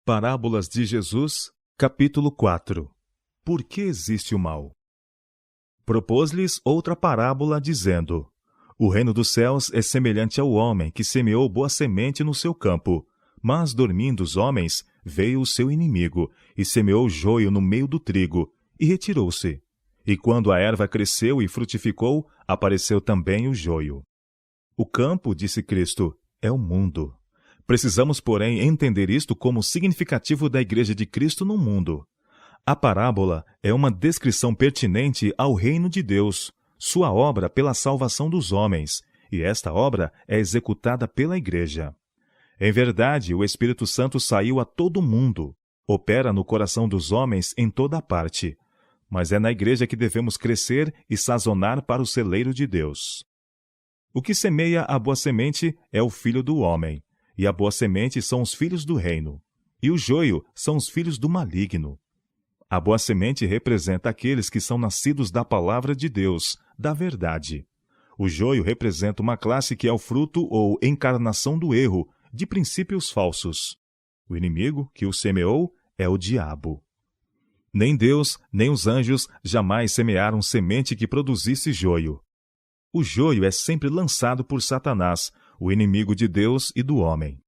Parábolas de Jesus, capítulo 4. Por que existe o mal? Propôs-lhes outra parábola, dizendo: O reino dos céus é semelhante ao homem que semeou boa semente no seu campo. Mas, dormindo os homens, veio o seu inimigo, e semeou joio no meio do trigo, e retirou-se. E quando a erva cresceu e frutificou, apareceu também o joio. O campo, disse Cristo, é o mundo. Precisamos, porém, entender isto como significativo da Igreja de Cristo no mundo. A parábola é uma descrição pertinente ao reino de Deus, sua obra pela salvação dos homens, e esta obra é executada pela Igreja. Em verdade, o Espírito Santo saiu a todo mundo, opera no coração dos homens em toda parte, mas é na Igreja que devemos crescer e sazonar para o celeiro de Deus. O que semeia a boa semente é o Filho do homem, e a boa semente são os filhos do reino, e o joio são os filhos do maligno. A boa semente representa aqueles que são nascidos da palavra de Deus, da verdade. O joio representa uma classe que é o fruto ou encarnação do erro, de princípios falsos. O inimigo que o semeou é o diabo. Nem Deus, nem os anjos jamais semearam semente que produzisse joio. O joio é sempre lançado por Satanás, o inimigo de Deus e do homem.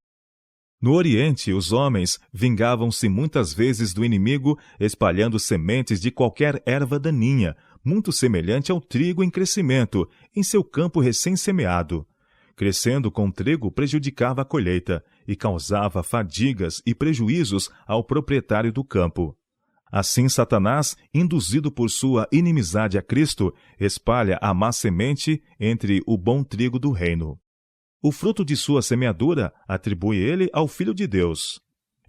No Oriente, os homens vingavam-se muitas vezes do inimigo, espalhando sementes de qualquer erva daninha, muito semelhante ao trigo em crescimento, em seu campo recém-semeado. Crescendo com trigo, prejudicava a colheita e causava fadigas e prejuízos ao proprietário do campo. Assim, Satanás, induzido por sua inimizade a Cristo, espalha a má semente entre o bom trigo do reino. O fruto de sua semeadura atribui ele ao Filho de Deus.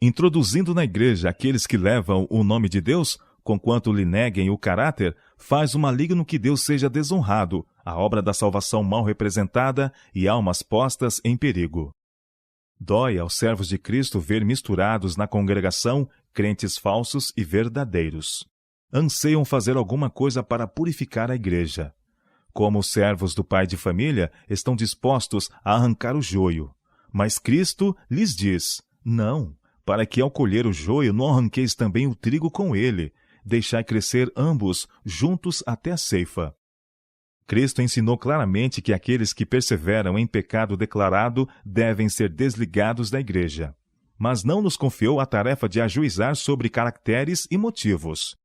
Introduzindo na igreja aqueles que levam o nome de Deus, conquanto lhe neguem o caráter, faz o maligno que Deus seja desonrado, a obra da salvação mal representada e almas postas em perigo. Dói aos servos de Cristo ver misturados na congregação crentes falsos e verdadeiros. Anseiam fazer alguma coisa para purificar a igreja. Como os servos do pai de família, estão dispostos a arrancar o joio. Mas Cristo lhes diz: não, para que ao colher o joio não arranqueis também o trigo com ele, deixai crescer ambos juntos até a ceifa. Cristo ensinou claramente que aqueles que perseveram em pecado declarado devem ser desligados da igreja. Mas não nos confiou a tarefa de ajuizar sobre caracteres e motivos.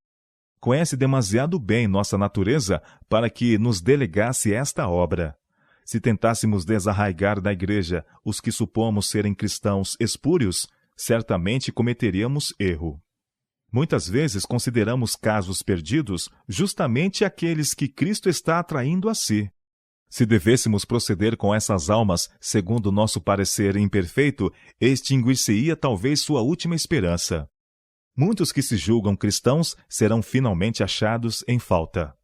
Conhece demasiado bem nossa natureza para que nos delegasse esta obra. Se tentássemos desarraigar da igreja os que supomos serem cristãos espúrios, certamente cometeríamos erro. Muitas vezes consideramos casos perdidos justamente aqueles que Cristo está atraindo a si. Se devêssemos proceder com essas almas segundo nosso parecer imperfeito, extinguir-se-ia talvez sua última esperança. Muitos que se julgam cristãos serão finalmente achados em falta.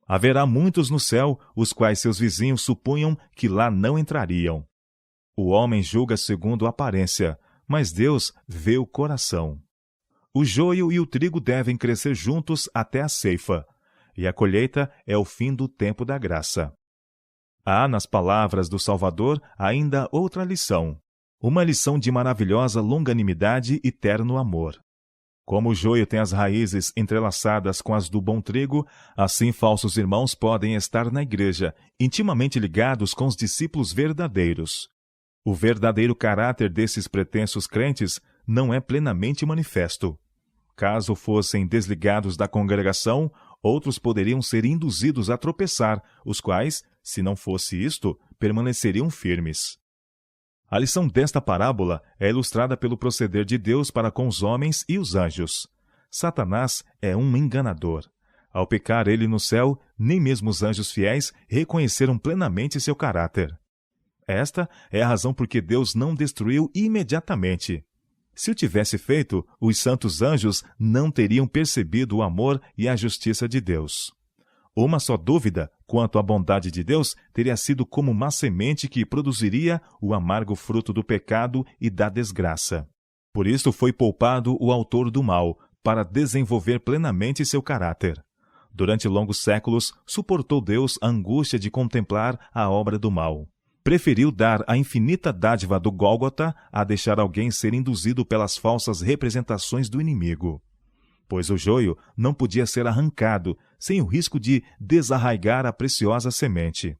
Haverá muitos no céu, os quais seus vizinhos supunham que lá não entrariam. O homem julga segundo a aparência, mas Deus vê o coração. O joio e o trigo devem crescer juntos até a ceifa, e a colheita é o fim do tempo da graça. Há nas palavras do Salvador ainda outra lição, uma lição de maravilhosa longanimidade e terno amor. Como o joio tem as raízes entrelaçadas com as do bom trigo, assim falsos irmãos podem estar na igreja, intimamente ligados com os discípulos verdadeiros. O verdadeiro caráter desses pretensos crentes não é plenamente manifesto. Caso fossem desligados da congregação, outros poderiam ser induzidos a tropeçar, os quais, se não fosse isto, permaneceriam firmes. A lição desta parábola é ilustrada pelo proceder de Deus para com os homens e os anjos. Satanás é um enganador. Ao pecar ele no céu, nem mesmo os anjos fiéis reconheceram plenamente seu caráter. Esta é a razão por que Deus não destruiu imediatamente. Se o tivesse feito, os santos anjos não teriam percebido o amor e a justiça de Deus. Uma só dúvida quanto à bondade de Deus teria sido como má semente que produziria o amargo fruto do pecado e da desgraça. Por isso foi poupado o autor do mal, para desenvolver plenamente seu caráter. Durante longos séculos, suportou Deus a angústia de contemplar a obra do mal. preferiu dar a infinita dádiva do Gólgota a deixar alguém ser induzido pelas falsas representações do inimigo. Pois o joio não podia ser arrancado sem o risco de desarraigar a preciosa semente.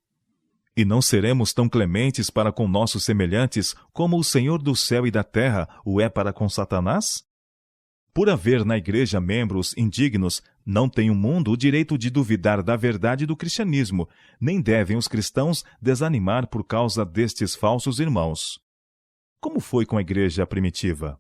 E não seremos tão clementes para com nossos semelhantes como o Senhor do céu e da terra o é para com Satanás? Por haver na igreja membros indignos, não tem o mundo o direito de duvidar da verdade do cristianismo, nem devem os cristãos desanimar por causa destes falsos irmãos. Como foi com a igreja primitiva?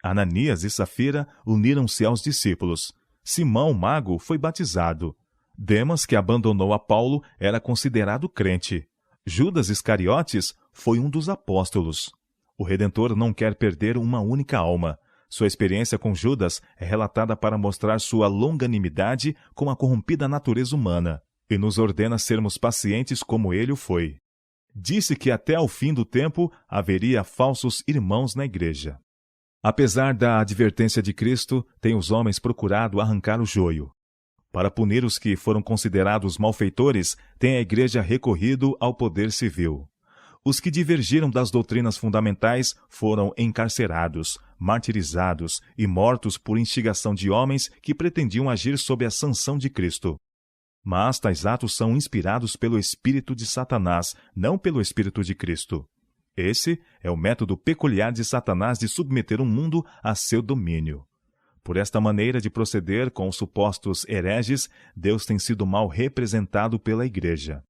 Ananias e Safira uniram-se aos discípulos. Simão, mago, foi batizado. Demas, que abandonou a Paulo, era considerado crente. Judas Iscariotes foi um dos apóstolos. O Redentor não quer perder uma única alma. Sua experiência com Judas é relatada para mostrar sua longanimidade com a corrompida natureza humana, e nos ordena sermos pacientes como ele o foi. Disse que até ao fim do tempo haveria falsos irmãos na igreja. Apesar da advertência de Cristo, têm os homens procurado arrancar o joio. Para punir os que foram considerados malfeitores, tem a igreja recorrido ao poder civil. Os que divergiram das doutrinas fundamentais foram encarcerados, martirizados e mortos por instigação de homens que pretendiam agir sob a sanção de Cristo. Mas tais atos são inspirados pelo espírito de Satanás, não pelo espírito de Cristo. Esse é o método peculiar de Satanás de submeter o mundo a seu domínio. Por esta maneira de proceder com os supostos hereges, Deus tem sido mal representado pela igreja.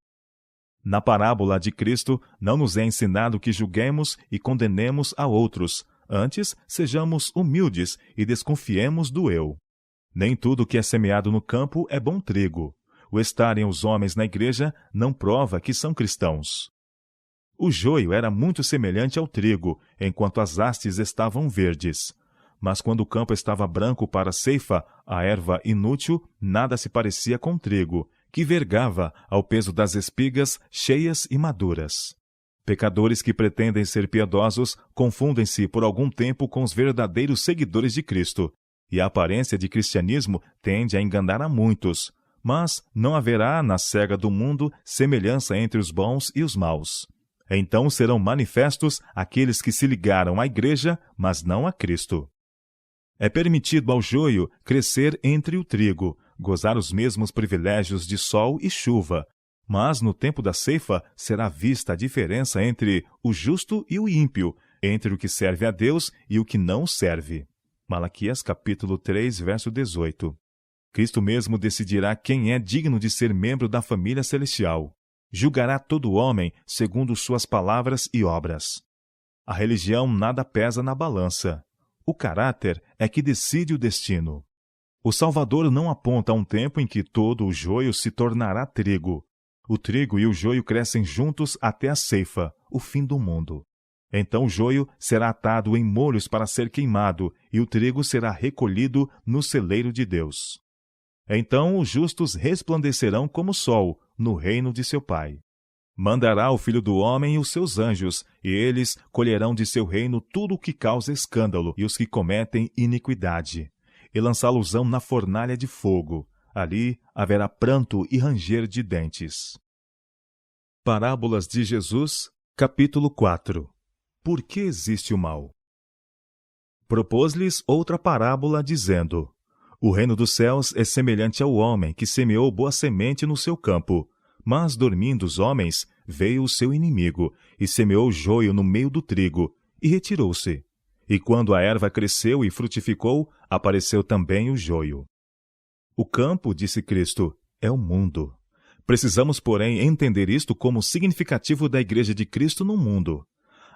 Na parábola de Cristo, não nos é ensinado que julguemos e condenemos a outros. Antes, sejamos humildes e desconfiemos do eu. Nem tudo que é semeado no campo é bom trigo. O estarem os homens na igreja não prova que são cristãos. O joio era muito semelhante ao trigo, enquanto as hastes estavam verdes. Mas quando o campo estava branco para a ceifa, a erva inútil, nada se parecia com trigo, que vergava ao peso das espigas cheias e maduras. Pecadores que pretendem ser piedosos confundem-se por algum tempo com os verdadeiros seguidores de Cristo, e a aparência de cristianismo tende a enganar a muitos, mas não haverá na cega do mundo semelhança entre os bons e os maus. Então serão manifestos aqueles que se ligaram à igreja, mas não a Cristo. É permitido ao joio crescer entre o trigo, gozar os mesmos privilégios de sol e chuva, mas no tempo da ceifa será vista a diferença entre o justo e o ímpio, entre o que serve a Deus e o que não serve. Malaquias capítulo 3, verso 18. Cristo mesmo decidirá quem é digno de ser membro da família celestial. Julgará todo homem segundo suas palavras e obras. A religião nada pesa na balança. O caráter é que decide o destino. O Salvador não aponta a um tempo em que todo o joio se tornará trigo. O trigo e o joio crescem juntos até a ceifa, o fim do mundo. Então o joio será atado em molhos para ser queimado, e o trigo será recolhido no celeiro de Deus. Então os justos resplandecerão como o sol no reino de seu Pai. Mandará o Filho do Homem e os seus anjos, e eles colherão de seu reino tudo o que causa escândalo e os que cometem iniquidade, e lançá-los-ão na fornalha de fogo. Ali haverá pranto e ranger de dentes. Parábolas de Jesus, capítulo 4. Por que existe o mal? Propôs-lhes outra parábola, dizendo: O reino dos céus é semelhante ao homem que semeou boa semente no seu campo. Mas, dormindo os homens, veio o seu inimigo, e semeou joio no meio do trigo, e retirou-se. E quando a erva cresceu e frutificou, apareceu também o joio. O campo, disse Cristo, é o mundo. Precisamos, porém, entender isto como significativo da Igreja de Cristo no mundo.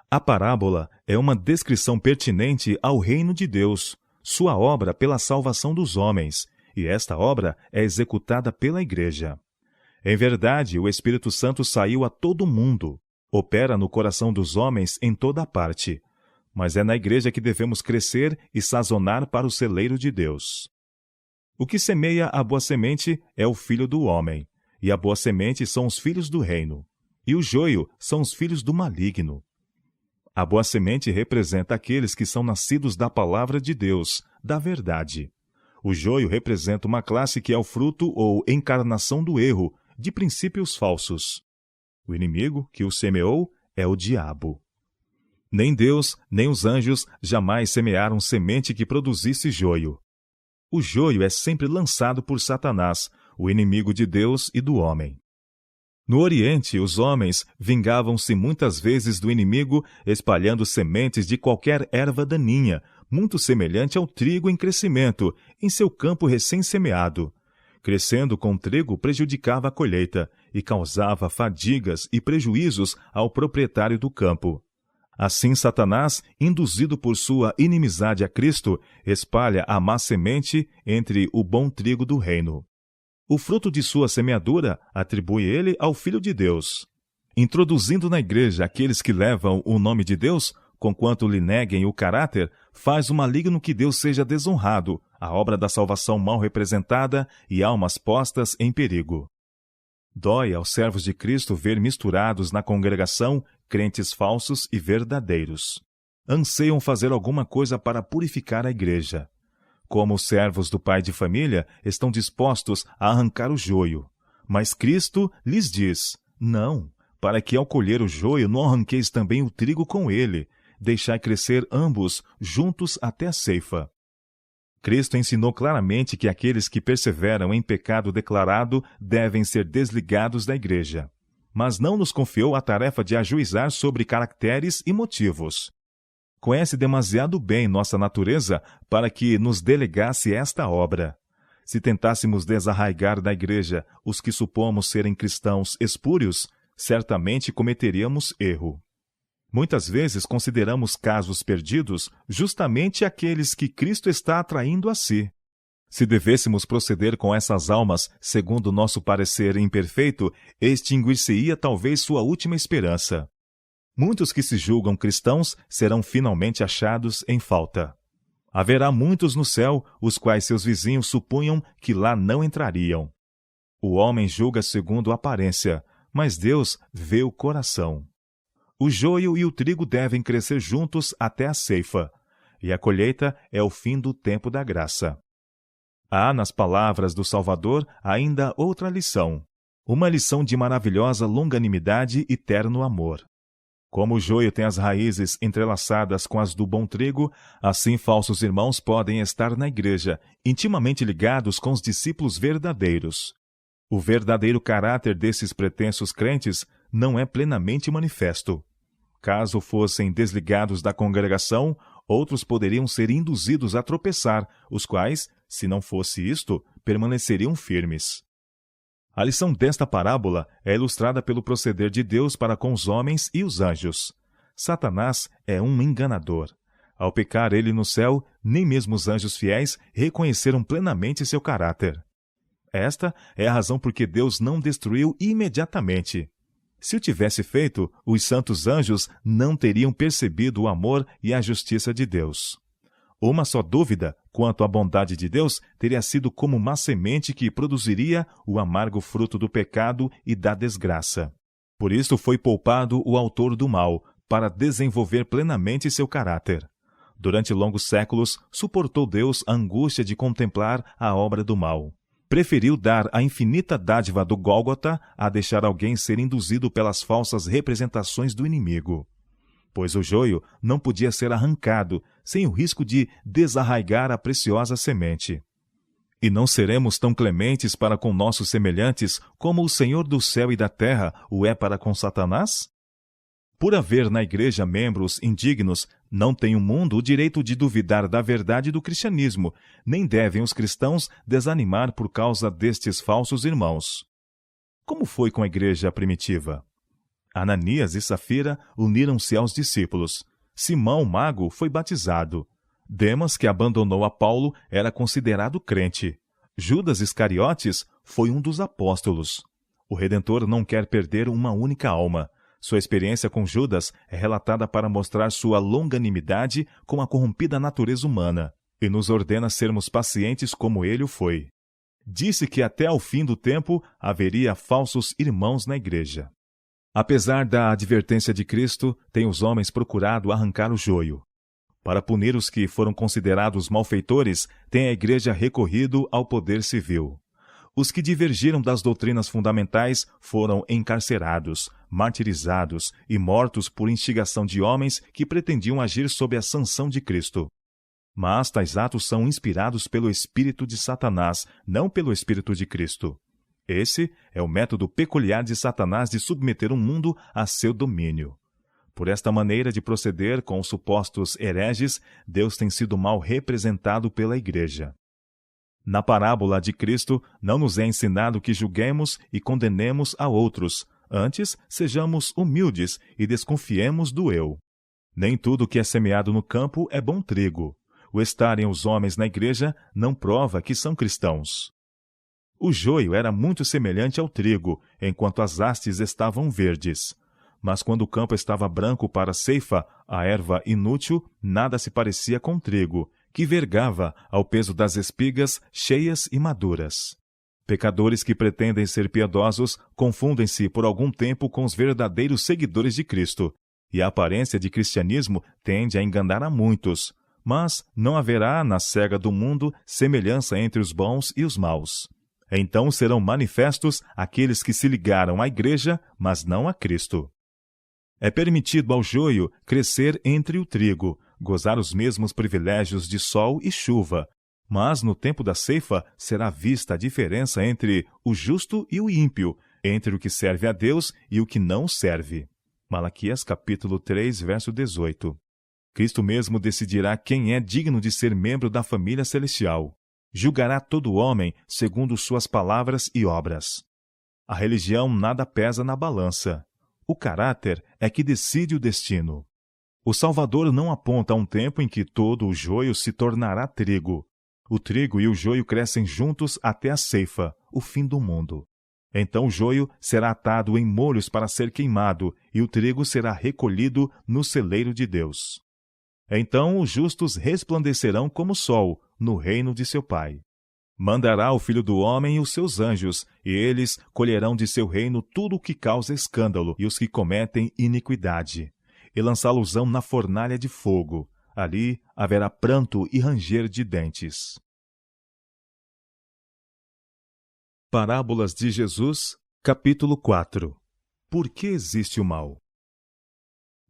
A parábola é uma descrição pertinente ao reino de Deus, sua obra pela salvação dos homens, e esta obra é executada pela Igreja. Em verdade, o Espírito Santo saiu a todo mundo, opera no coração dos homens em toda parte, mas é na Igreja que devemos crescer e sazonar para o celeiro de Deus. O que semeia a boa semente é o Filho do homem, e a boa semente são os filhos do reino, e o joio são os filhos do maligno. A boa semente representa aqueles que são nascidos da palavra de Deus, da verdade. O joio representa uma classe que é o fruto ou encarnação do erro, de princípios falsos. O inimigo que o semeou é o diabo. Nem Deus, nem os anjos jamais semearam semente que produzisse joio. O joio é sempre lançado por Satanás, o inimigo de Deus e do homem. No Oriente, os homens vingavam-se muitas vezes do inimigo espalhando sementes de qualquer erva daninha, muito semelhante ao trigo em crescimento, em seu campo recém-semeado. Crescendo com o trigo, prejudicava a colheita e causava fadigas e prejuízos ao proprietário do campo. Assim, Satanás, induzido por sua inimizade a Cristo, espalha a má semente entre o bom trigo do reino. O fruto de sua semeadura atribui ele ao Filho de Deus. Introduzindo na igreja aqueles que levam o nome de Deus, conquanto lhe neguem o caráter, faz o maligno que Deus seja desonrado, a obra da salvação mal representada e almas postas em perigo. Dói aos servos de Cristo ver misturados na congregação crentes falsos e verdadeiros. Anseiam fazer alguma coisa para purificar a igreja. Como os servos do pai de família, estão dispostos a arrancar o joio. Mas Cristo lhes diz, não, para que ao colher o joio não arranqueis também o trigo com ele, deixai crescer ambos juntos até a ceifa. Cristo ensinou claramente que aqueles que perseveram em pecado declarado devem ser desligados da igreja. Mas não nos confiou a tarefa de ajuizar sobre caracteres e motivos. Conhece demasiado bem nossa natureza para que nos delegasse esta obra. Se tentássemos desarraigar da igreja os que supomos serem cristãos espúrios, certamente cometeríamos erro. Muitas vezes consideramos casos perdidos justamente aqueles que Cristo está atraindo a si. Se devêssemos proceder com essas almas segundo nosso parecer imperfeito, extinguir-se-ia talvez sua última esperança. Muitos que se julgam cristãos serão finalmente achados em falta. Haverá muitos no céu, os quais seus vizinhos supunham que lá não entrariam. O homem julga segundo a aparência, mas Deus vê o coração. O joio e o trigo devem crescer juntos até a ceifa, e a colheita é o fim do tempo da graça. Há, nas palavras do Salvador, ainda outra lição, uma lição de maravilhosa longanimidade e terno amor. Como o joio tem as raízes entrelaçadas com as do bom trigo, assim falsos irmãos podem estar na igreja, intimamente ligados com os discípulos verdadeiros. O verdadeiro caráter desses pretensos crentes não é plenamente manifesto. Caso fossem desligados da congregação, outros poderiam ser induzidos a tropeçar, os quais, se não fosse isto, permaneceriam firmes. A lição desta parábola é ilustrada pelo proceder de Deus para com os homens e os anjos. Satanás é um enganador. Ao pecar ele no céu, nem mesmo os anjos fiéis reconheceram plenamente seu caráter. Esta é a razão por que Deus não destruiu imediatamente. Se o tivesse feito, os santos anjos não teriam percebido o amor e a justiça de Deus. Uma só dúvida quanto à bondade de Deus teria sido como uma semente que produziria o amargo fruto do pecado e da desgraça. Por isso foi poupado o autor do mal, para desenvolver plenamente seu caráter. Durante longos séculos, suportou Deus a angústia de contemplar a obra do mal. Preferiu dar a infinita dádiva do Gólgota a deixar alguém ser induzido pelas falsas representações do inimigo. Pois o joio não podia ser arrancado sem o risco de desarraigar a preciosa semente. E não seremos tão clementes para com nossos semelhantes como o Senhor do céu e da terra o é para com Satanás? Por haver na igreja membros indignos, não tem o mundo o direito de duvidar da verdade do cristianismo, nem devem os cristãos desanimar por causa destes falsos irmãos. Como foi com a igreja primitiva? Ananias e Safira uniram-se aos discípulos. Simão, mago, foi batizado. Demas, que abandonou a Paulo, era considerado crente. Judas Iscariotes foi um dos apóstolos. O Redentor não quer perder uma única alma. Sua experiência com Judas é relatada para mostrar sua longanimidade com a corrompida natureza humana, e nos ordena sermos pacientes como ele o foi. Disse que até ao fim do tempo haveria falsos irmãos na igreja. Apesar da advertência de Cristo, têm os homens procurado arrancar o joio. Para punir os que foram considerados malfeitores, tem a igreja recorrido ao poder civil. Os que divergiram das doutrinas fundamentais foram encarcerados, martirizados e mortos por instigação de homens que pretendiam agir sob a sanção de Cristo. Mas tais atos são inspirados pelo espírito de Satanás, não pelo espírito de Cristo. Esse é o método peculiar de Satanás de submeter o mundo a seu domínio. Por esta maneira de proceder com os supostos hereges, Deus tem sido mal representado pela Igreja. Na parábola de Cristo, não nos é ensinado que julguemos e condenemos a outros. Antes, sejamos humildes e desconfiemos do eu. Nem tudo que é semeado no campo é bom trigo. O estarem os homens na igreja não prova que são cristãos. O joio era muito semelhante ao trigo, enquanto as hastes estavam verdes. Mas quando o campo estava branco para a ceifa, a erva inútil nada se parecia com o trigo, que vergava ao peso das espigas cheias e maduras. Pecadores que pretendem ser piedosos confundem-se por algum tempo com os verdadeiros seguidores de Cristo, e a aparência de cristianismo tende a enganar a muitos, mas não haverá na cega do mundo semelhança entre os bons e os maus. Então serão manifestos aqueles que se ligaram à igreja, mas não a Cristo. É permitido ao joio crescer entre o trigo, gozar os mesmos privilégios de sol e chuva, mas no tempo da ceifa será vista a diferença entre o justo e o ímpio, entre o que serve a Deus e o que não serve. Malaquias capítulo 3, verso 18. Cristo mesmo decidirá quem é digno de ser membro da família celestial. Julgará todo homem segundo suas palavras e obras. A religião nada pesa na balança. O caráter é que decide o destino. O Salvador não aponta a um tempo em que todo o joio se tornará trigo. O trigo e o joio crescem juntos até a ceifa, o fim do mundo. Então o joio será atado em molhos para ser queimado, e o trigo será recolhido no celeiro de Deus. Então os justos resplandecerão como o sol no reino de seu Pai. Mandará o Filho do Homem e os seus anjos, e eles colherão de seu reino tudo o que causa escândalo e os que cometem iniquidade, e lançá-los-ão na fornalha de fogo. Ali haverá pranto e ranger de dentes. Parábolas de Jesus, capítulo 4. Por que existe o mal?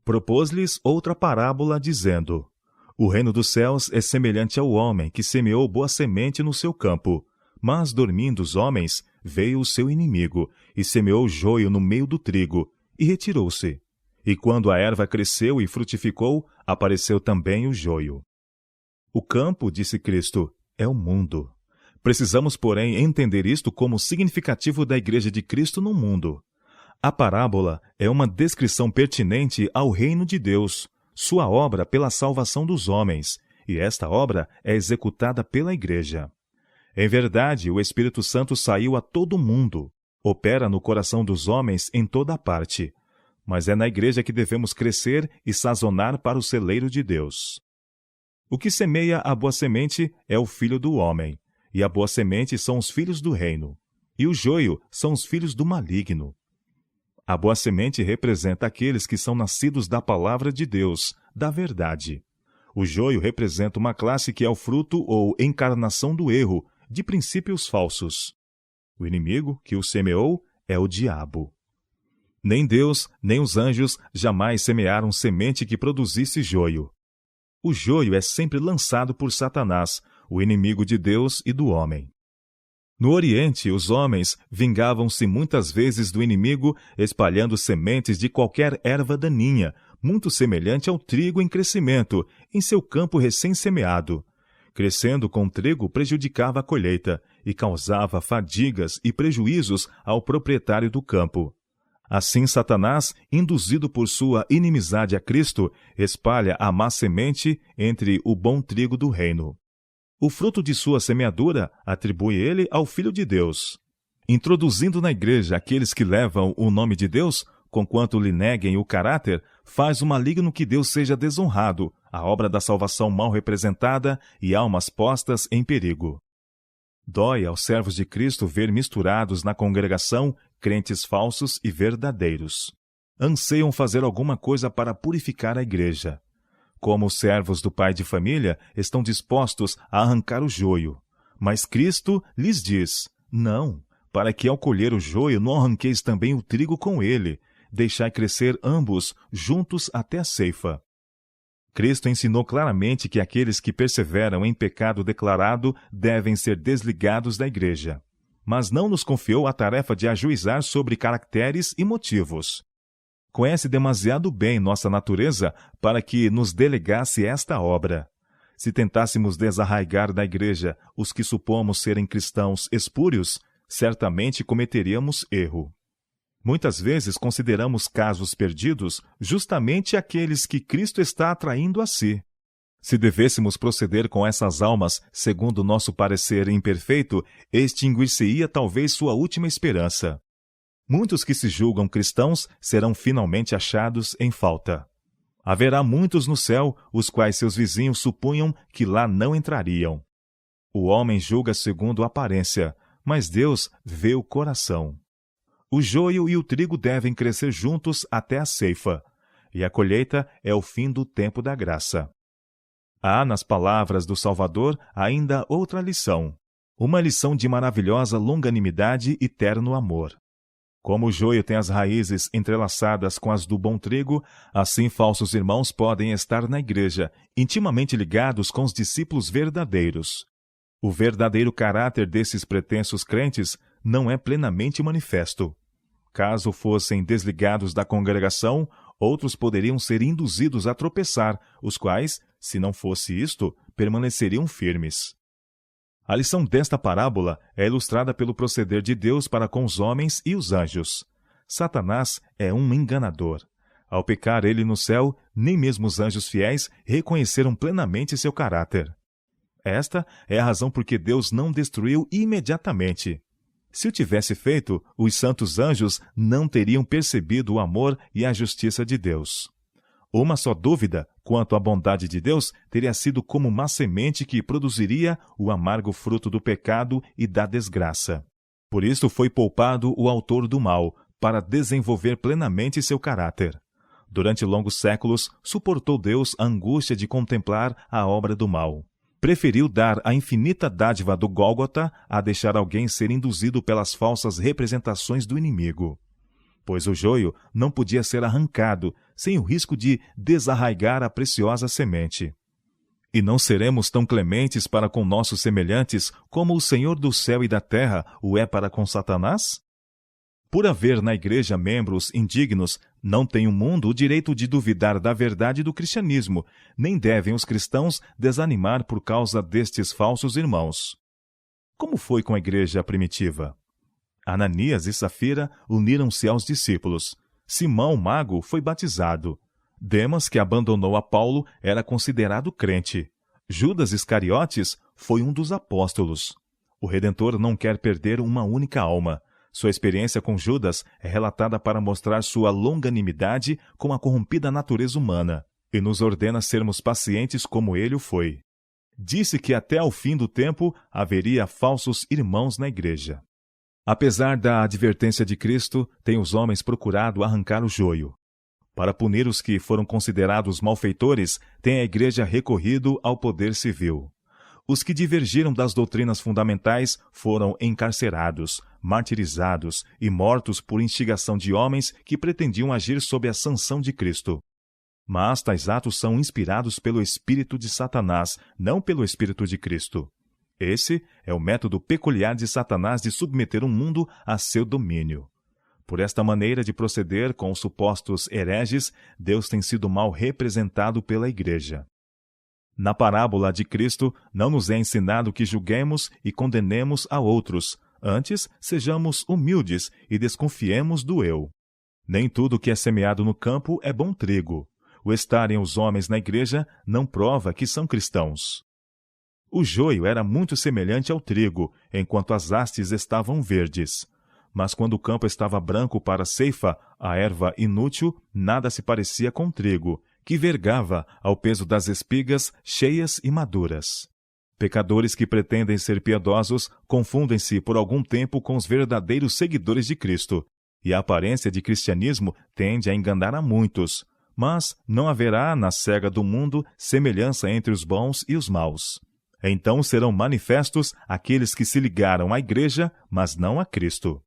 Propôs-lhes outra parábola, dizendo: O reino dos céus é semelhante ao homem que semeou boa semente no seu campo. Mas, dormindo os homens, veio o seu inimigo, e semeou joio no meio do trigo, e retirou-se. E quando a erva cresceu e frutificou, apareceu também o joio. O campo, disse Cristo, é o mundo. Precisamos, porém, entender isto como significativo da Igreja de Cristo no mundo. A parábola é uma descrição pertinente ao reino de Deus, sua obra pela salvação dos homens, e esta obra é executada pela Igreja. Em verdade, o Espírito Santo saiu a todo mundo, opera no coração dos homens em toda parte, mas é na Igreja que devemos crescer e sazonar para o celeiro de Deus. O que semeia a boa semente é o Filho do homem, e a boa semente são os filhos do reino, e o joio são os filhos do maligno. A boa semente representa aqueles que são nascidos da palavra de Deus, da verdade. O joio representa uma classe que é o fruto ou encarnação do erro, de princípios falsos. O inimigo que o semeou é o diabo. Nem Deus, nem os anjos jamais semearam semente que produzisse joio. O joio é sempre lançado por Satanás, o inimigo de Deus e do homem. No Oriente, os homens vingavam-se muitas vezes do inimigo, espalhando sementes de qualquer erva daninha, muito semelhante ao trigo em crescimento, em seu campo recém-semeado. Crescendo com trigo, prejudicava a colheita e causava fadigas e prejuízos ao proprietário do campo. Assim, Satanás, induzido por sua inimizade a Cristo, espalha a má semente entre o bom trigo do reino. O fruto de sua semeadura atribui ele ao Filho de Deus. Introduzindo na igreja aqueles que levam o nome de Deus, conquanto lhe neguem o caráter, faz o maligno que Deus seja desonrado, a obra da salvação mal representada e almas postas em perigo. Dói aos servos de Cristo ver misturados na congregação crentes falsos e verdadeiros. Anseiam fazer alguma coisa para purificar a igreja. Como os servos do pai de família, estão dispostos a arrancar o joio. Mas Cristo lhes diz: Não, para que ao colher o joio não arranqueis também o trigo com ele, deixai crescer ambos juntos até a ceifa. Cristo ensinou claramente que aqueles que perseveram em pecado declarado devem ser desligados da igreja. Mas não nos confiou a tarefa de ajuizar sobre caracteres e motivos. Conhece demasiado bem nossa natureza para que nos delegasse esta obra. Se tentássemos desarraigar da igreja os que supomos serem cristãos espúrios, certamente cometeríamos erro. Muitas vezes consideramos casos perdidos justamente aqueles que Cristo está atraindo a si. Se devêssemos proceder com essas almas segundo nosso parecer imperfeito, extinguir-se-ia talvez sua última esperança. Muitos que se julgam cristãos serão finalmente achados em falta. Haverá muitos no céu, os quais seus vizinhos supunham que lá não entrariam. O homem julga segundo a aparência, mas Deus vê o coração. O joio e o trigo devem crescer juntos até a ceifa, e a colheita é o fim do tempo da graça. Há, nas palavras do Salvador, ainda outra lição, uma lição de maravilhosa longanimidade e terno amor. Como o joio tem as raízes entrelaçadas com as do bom trigo, assim falsos irmãos podem estar na igreja, intimamente ligados com os discípulos verdadeiros. O verdadeiro caráter desses pretensos crentes não é plenamente manifesto. Caso fossem desligados da congregação, outros poderiam ser induzidos a tropeçar, os quais, se não fosse isto, permaneceriam firmes. A lição desta parábola é ilustrada pelo proceder de Deus para com os homens e os anjos. Satanás é um enganador. Ao pecar ele no céu, nem mesmo os anjos fiéis reconheceram plenamente seu caráter. Esta é a razão por que Deus não destruiu imediatamente. Se o tivesse feito, os santos anjos não teriam percebido o amor e a justiça de Deus. Uma só dúvida quanto à bondade de Deus teria sido como uma semente que produziria o amargo fruto do pecado e da desgraça. Por isso foi poupado o autor do mal, para desenvolver plenamente seu caráter. Durante longos séculos, suportou Deus a angústia de contemplar a obra do mal. Preferiu dar a infinita dádiva do Gólgota a deixar alguém ser induzido pelas falsas representações do inimigo. Pois o joio não podia ser arrancado sem o risco de desarraigar a preciosa semente. E não seremos tão clementes para com nossos semelhantes como o Senhor do céu e da terra o é para com Satanás? Por haver na igreja membros indignos, não tem o mundo o direito de duvidar da verdade do cristianismo, nem devem os cristãos desanimar por causa destes falsos irmãos. Como foi com a igreja primitiva? Ananias e Safira uniram-se aos discípulos. Simão, mago, foi batizado. Demas, que abandonou a Paulo, era considerado crente. Judas Iscariotes foi um dos apóstolos. O Redentor não quer perder uma única alma. Sua experiência com Judas é relatada para mostrar sua longanimidade com a corrompida natureza humana, e nos ordena sermos pacientes como ele o foi. Disse que até ao fim do tempo haveria falsos irmãos na igreja. Apesar da advertência de Cristo, têm os homens procurado arrancar o joio. Para punir os que foram considerados malfeitores, tem a igreja recorrido ao poder civil. Os que divergiram das doutrinas fundamentais foram encarcerados, martirizados e mortos por instigação de homens que pretendiam agir sob a sanção de Cristo. Mas tais atos são inspirados pelo espírito de Satanás, não pelo espírito de Cristo. Esse é o método peculiar de Satanás de submeter o mundo a seu domínio. Por esta maneira de proceder com os supostos hereges, Deus tem sido mal representado pela igreja. Na parábola de Cristo, não nos é ensinado que julguemos e condenemos a outros. Antes, sejamos humildes e desconfiemos do eu. Nem tudo que é semeado no campo é bom trigo. O estarem os homens na igreja não prova que são cristãos. O joio era muito semelhante ao trigo, enquanto as hastes estavam verdes. Mas quando o campo estava branco para a ceifa, a erva inútil nada se parecia com trigo, que vergava ao peso das espigas cheias e maduras. Pecadores que pretendem ser piedosos confundem-se por algum tempo com os verdadeiros seguidores de Cristo, e a aparência de cristianismo tende a enganar a muitos, mas não haverá na cega do mundo semelhança entre os bons e os maus. Então serão manifestos aqueles que se ligaram à igreja, mas não a Cristo.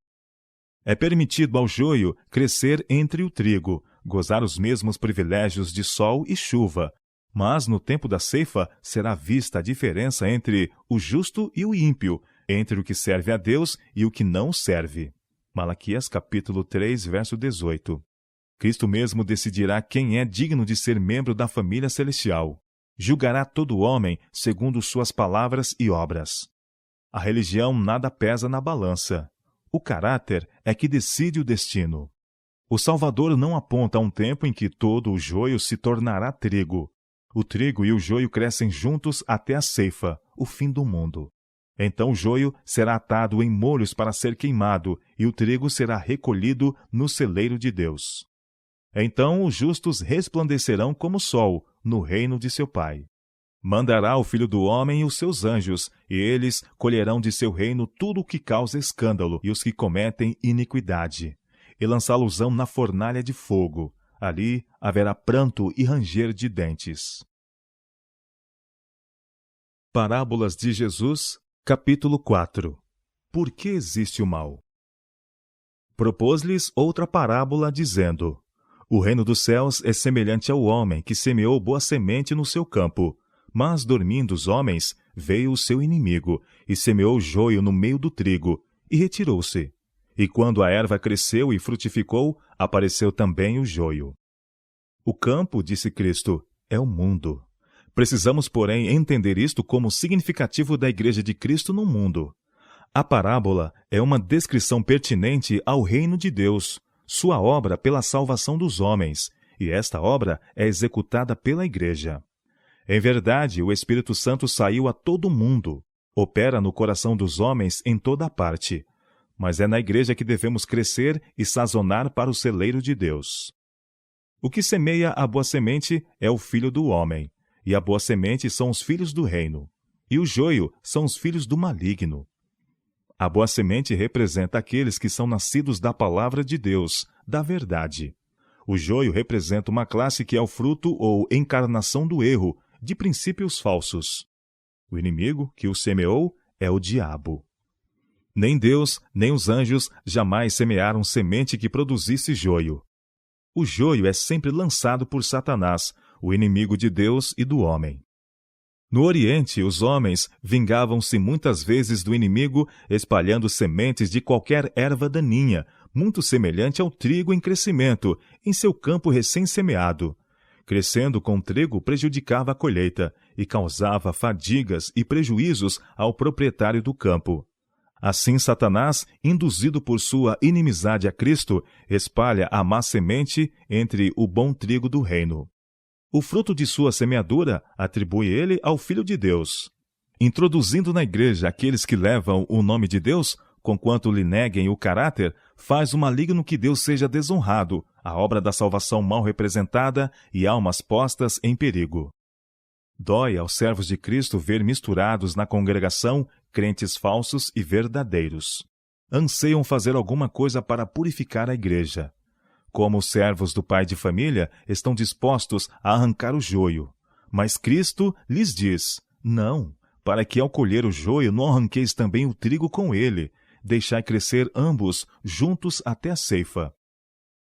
É permitido ao joio crescer entre o trigo, gozar os mesmos privilégios de sol e chuva, mas no tempo da ceifa será vista a diferença entre o justo e o ímpio, entre o que serve a Deus e o que não serve. Malaquias capítulo 3, verso 18. Cristo mesmo decidirá quem é digno de ser membro da família celestial. Julgará todo homem segundo suas palavras e obras. A religião nada pesa na balança. O caráter é que decide o destino. O Salvador não aponta a um tempo em que todo o joio se tornará trigo. O trigo e o joio crescem juntos até a ceifa, o fim do mundo. Então o joio será atado em molhos para ser queimado, e o trigo será recolhido no celeiro de Deus. Então os justos resplandecerão como o sol no reino de seu Pai. Mandará o Filho do Homem e os seus anjos, e eles colherão de seu reino tudo o que causa escândalo e os que cometem iniquidade, e lançá-los-ão na fornalha de fogo. Ali haverá pranto e ranger de dentes. Parábolas de Jesus, capítulo 4. Por que existe o mal? Propôs-lhes outra parábola, dizendo: O reino dos céus é semelhante ao homem que semeou boa semente no seu campo. Mas, dormindo os homens, veio o seu inimigo, e semeou joio no meio do trigo, e retirou-se. E quando a erva cresceu e frutificou, apareceu também o joio. O campo, disse Cristo, é o mundo. Precisamos, porém, entender isto como significativo da Igreja de Cristo no mundo. A parábola é uma descrição pertinente ao reino de Deus, sua obra pela salvação dos homens, e esta obra é executada pela Igreja. Em verdade, o Espírito Santo saiu a todo mundo, opera no coração dos homens em toda parte, mas é na Igreja que devemos crescer e sazonar para o celeiro de Deus. O que semeia a boa semente é o Filho do homem, e a boa semente são os filhos do reino, e o joio são os filhos do maligno. A boa semente representa aqueles que são nascidos da palavra de Deus, da verdade. O joio representa uma classe que é o fruto ou encarnação do erro, de princípios falsos. O inimigo que o semeou é o diabo. Nem Deus, nem os anjos jamais semearam semente que produzisse joio. O joio é sempre lançado por Satanás, o inimigo de Deus e do homem. No Oriente, os homens vingavam-se muitas vezes do inimigo, espalhando sementes de qualquer erva daninha, muito semelhante ao trigo em crescimento, em seu campo recém-semeado. Crescendo com trigo, prejudicava a colheita e causava fadigas e prejuízos ao proprietário do campo. Assim, Satanás, induzido por sua inimizade a Cristo, espalha a má semente entre o bom trigo do reino. O fruto de sua semeadura atribui ele ao Filho de Deus. Introduzindo na igreja aqueles que levam o nome de Deus, conquanto lhe neguem o caráter, faz o maligno que Deus seja desonrado, a obra da salvação mal representada e almas postas em perigo. Dói aos servos de Cristo ver misturados na congregação crentes falsos e verdadeiros. Anseiam fazer alguma coisa para purificar a igreja. Como os servos do pai de família, estão dispostos a arrancar o joio. Mas Cristo lhes diz: não, para que ao colher o joio não arranqueis também o trigo com ele, deixai crescer ambos juntos até a ceifa.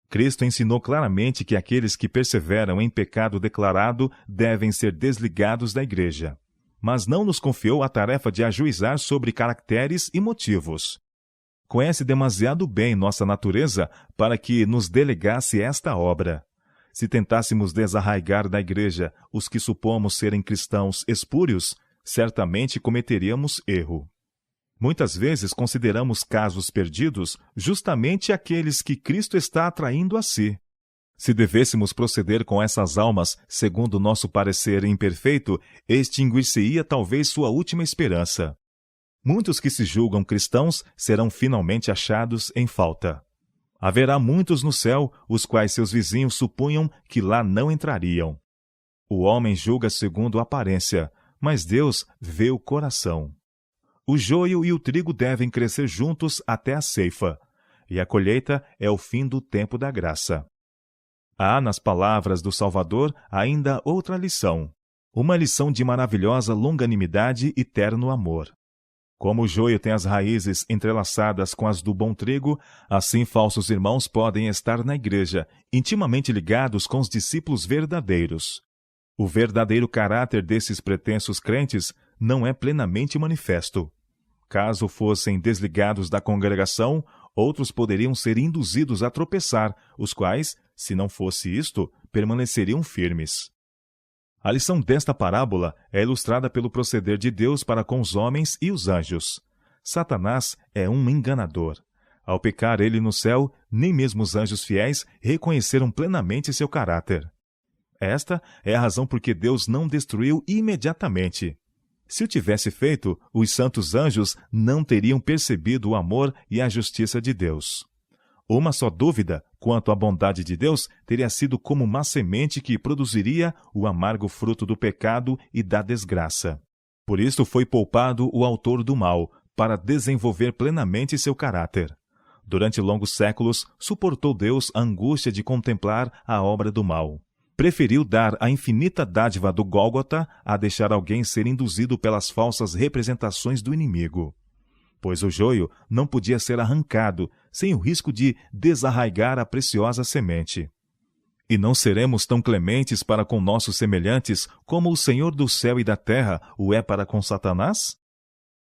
Cristo ensinou claramente que aqueles que perseveram em pecado declarado devem ser desligados da igreja. Mas não nos confiou a tarefa de ajuizar sobre caracteres e motivos. Conhece demasiado bem nossa natureza para que nos delegasse esta obra. Se tentássemos desarraigar da igreja os que supomos serem cristãos espúrios, certamente cometeríamos erro. Muitas vezes consideramos casos perdidos justamente aqueles que Cristo está atraindo a si. Se devêssemos proceder com essas almas segundo nosso parecer imperfeito, extinguir-se-ia talvez sua última esperança. Muitos que se julgam cristãos serão finalmente achados em falta. Haverá muitos no céu, os quais seus vizinhos supunham que lá não entrariam. O homem julga segundo a aparência, mas Deus vê o coração. O joio e o trigo devem crescer juntos até a ceifa, e a colheita é o fim do tempo da graça. Há nas palavras do Salvador ainda outra lição. uma lição de maravilhosa longanimidade e terno amor. Como o joio tem as raízes entrelaçadas com as do bom trigo, assim falsos irmãos podem estar na igreja, intimamente ligados com os discípulos verdadeiros. O verdadeiro caráter desses pretensos crentes não é plenamente manifesto. Caso fossem desligados da congregação, outros poderiam ser induzidos a tropeçar, os quais, se não fosse isto, permaneceriam firmes. A lição desta parábola é ilustrada pelo proceder de Deus para com os homens e os anjos. Satanás é um enganador. Ao pecar ele no céu, nem mesmo os anjos fiéis reconheceram plenamente seu caráter. Esta é a razão por que Deus não destruiu imediatamente. Se o tivesse feito, os santos anjos não teriam percebido o amor e a justiça de Deus. Uma só dúvida quanto à bondade de Deus teria sido como uma semente que produziria o amargo fruto do pecado e da desgraça. Por isso foi poupado o autor do mal, para desenvolver plenamente seu caráter. Durante longos séculos, suportou Deus a angústia de contemplar a obra do mal. Preferiu dar a infinita dádiva do Gólgota a deixar alguém ser induzido pelas falsas representações do inimigo. Pois o joio não podia ser arrancado sem o risco de desarraigar a preciosa semente. E não seremos tão clementes para com nossos semelhantes como o Senhor do céu e da terra o é para com Satanás?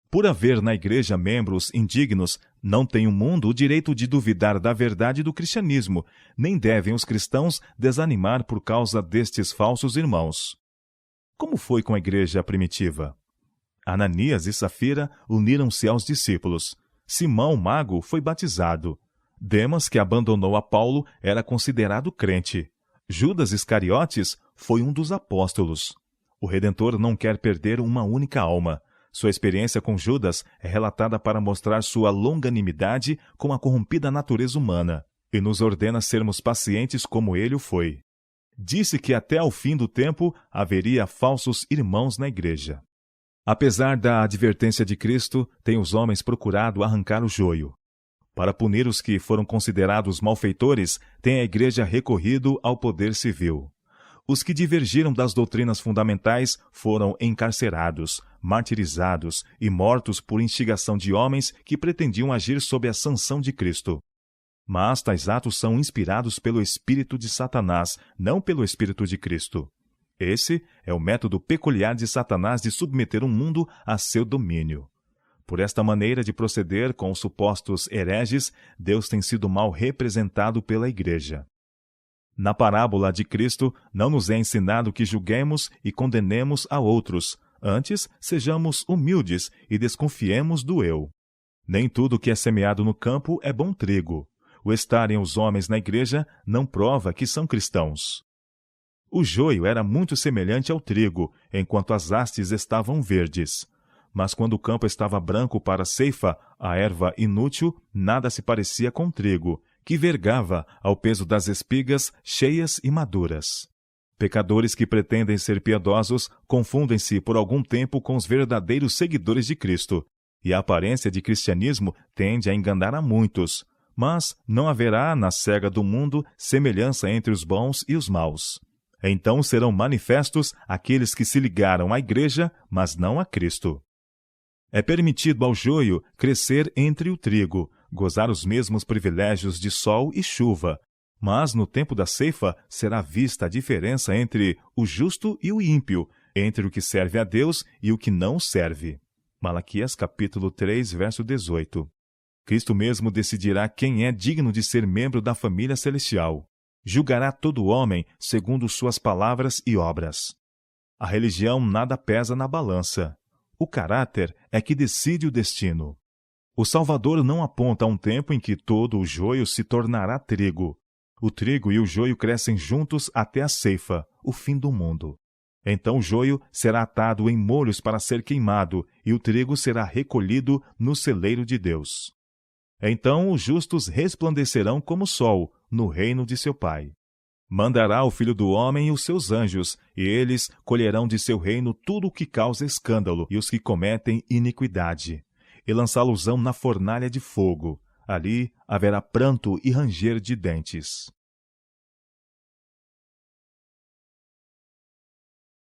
Por haver na igreja membros indignos, não tem o mundo o direito de duvidar da verdade do cristianismo, nem devem os cristãos desanimar por causa destes falsos irmãos. Como foi com a igreja primitiva? Ananias e Safira uniram-se aos discípulos. Simão, mago, foi batizado. Demas, que abandonou a Paulo, era considerado crente. Judas Iscariotes foi um dos apóstolos. O Redentor não quer perder uma única alma. Sua experiência com Judas é relatada para mostrar sua longanimidade com a corrompida natureza humana, e nos ordena sermos pacientes como ele o foi. Disse que até ao fim do tempo haveria falsos irmãos na igreja. Apesar da advertência de Cristo, têm os homens procurado arrancar o joio. Para punir os que foram considerados malfeitores, tem a igreja recorrido ao poder civil. Os que divergiram das doutrinas fundamentais foram encarcerados, martirizados e mortos por instigação de homens que pretendiam agir sob a sanção de Cristo. Mas tais atos são inspirados pelo espírito de Satanás, não pelo espírito de Cristo. Esse é o método peculiar de Satanás de submeter o mundo a seu domínio. Por esta maneira de proceder com os supostos hereges, Deus tem sido mal representado pela igreja. Na parábola de Cristo, não nos é ensinado que julguemos e condenemos a outros. Antes, sejamos humildes e desconfiemos do eu. Nem tudo que é semeado no campo é bom trigo. O estarem os homens na igreja não prova que são cristãos. O joio era muito semelhante ao trigo, enquanto as hastes estavam verdes. Mas quando o campo estava branco para a ceifa, a erva inútil nada se parecia com trigo, que vergava ao peso das espigas cheias e maduras. Pecadores que pretendem ser piedosos confundem-se por algum tempo com os verdadeiros seguidores de Cristo, e a aparência de cristianismo tende a enganar a muitos, mas não haverá na cega do mundo semelhança entre os bons e os maus. Então serão manifestos aqueles que se ligaram à igreja, mas não a Cristo. É permitido ao joio crescer entre o trigo, gozar os mesmos privilégios de sol e chuva, mas no tempo da ceifa será vista a diferença entre o justo e o ímpio, entre o que serve a Deus e o que não serve. Malaquias capítulo 3, verso 18. Cristo mesmo decidirá quem é digno de ser membro da família celestial. Julgará todo homem segundo suas palavras e obras. A religião nada pesa na balança. O caráter é que decide o destino. O Salvador não aponta a um tempo em que todo o joio se tornará trigo. O trigo e o joio crescem juntos até a ceifa, o fim do mundo. Então o joio será atado em molhos para ser queimado, e o trigo será recolhido no celeiro de Deus. Então os justos resplandecerão como o sol no reino de seu Pai. Mandará o Filho do Homem e os seus anjos, e eles colherão de seu reino tudo o que causa escândalo e os que cometem iniquidade, e lançá-los-ão na fornalha de fogo. Ali haverá pranto e ranger de dentes.